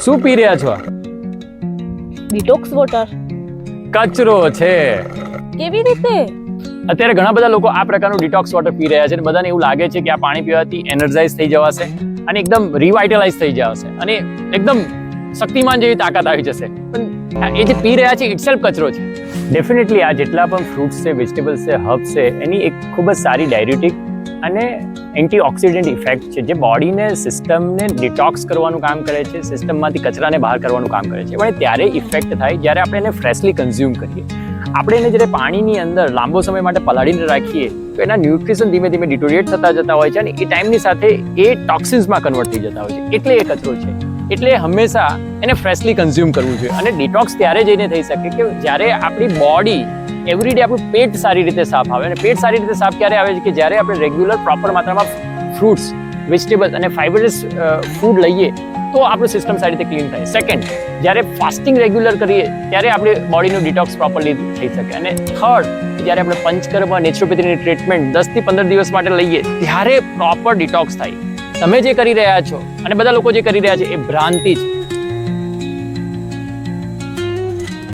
શું પી રહ્યા છો? Detox water. કચરો છે. કેવી રીતે? અત્યારે ઘણા બધા લોકો આ પ્રકારનું ડિટોક્સ વોટર પી રહ્યા છે અને બધાને એવું લાગે છે કે આ પાણી પીવાથી એનર્જાઇઝ થઈ જવાશે અને એકદમ રિવાઇટલાઇઝ થઈ જશે અને એકદમ શક્તિમાન જેવી તાકાત આવી જશે. પણ એ જે પી રહ્યા છે ઇટસેલ્ફ કચરો છે. ડેફિનેટલી આ જેટલા પણ ફ્રૂટ્સ છે, વેજીટેબલ્સ છે, હર્બ્સ છે, એની એક ખૂબ જ સારી ડાયરેટિક અને એન્ટીઓક્સિડન્ટ ઇફેક્ટ છે જે બોડીને સિસ્ટમને ડિટોક્સ કરવાનું કામ કરે છે, સિસ્ટમમાંથી કચરાને બહાર કરવાનું કામ કરે છે. પણ ત્યારે ઇફેક્ટ થાય જ્યારે આપણે એને ફ્રેશલી કન્ઝ્યુમ કરીએ. આપણે એને જ્યારે પાણીની અંદર લાંબો સમય માટે પલાળીને રાખીએ તો એના ન્યુટ્રિશન ધીમે ધીમે ડિટોરિએટ થતા જતા હોય છે અને એ ટાઈમની સાથે એ ટોક્સિન્સમાં કન્વર્ટ થઈ જતા હોય છે. એટલે એ કચરો છે. એટલે હંમેશા એને ફ્રેશલી કન્ઝ્યુમ કરવું જોઈએ. અને ડિટોક્સ ત્યારે જઈને થઈ શકે કે જ્યારે આપણી બોડી એવરીડે આપણું પેટ સારી રીતે સાફ આવે. અને પેટ સારી રીતે સાફ ક્યારે આવે છે કે જ્યારે આપણે રેગ્યુલર પ્રોપર માત્રામાં ફ્રૂટ્સ, વેજીટેબલ્સ અને ફાઇબરલેસ ફૂડ લઈએ તો આપણું સિસ્ટમ સારી રીતે ક્લીન થાય. સેકન્ડ, જ્યારે ફાસ્ટિંગ રેગ્યુલર કરીએ ત્યારે આપણે બોડીનું ડિટોક્સ પ્રોપરલી થઈ શકે. અને થર્ડ, જ્યારે આપણે પંચકર્મ નેચરોપેથીની ટ્રીટમેન્ટ 10 થી 15 દિવસ માટે લઈએ ત્યારે પ્રોપર ડિટોક્સ થાય. તમે જે કરી રહ્યા છો અને બધા લોકો જે કરી રહ્યા છે એ ભ્રાંતિ છે.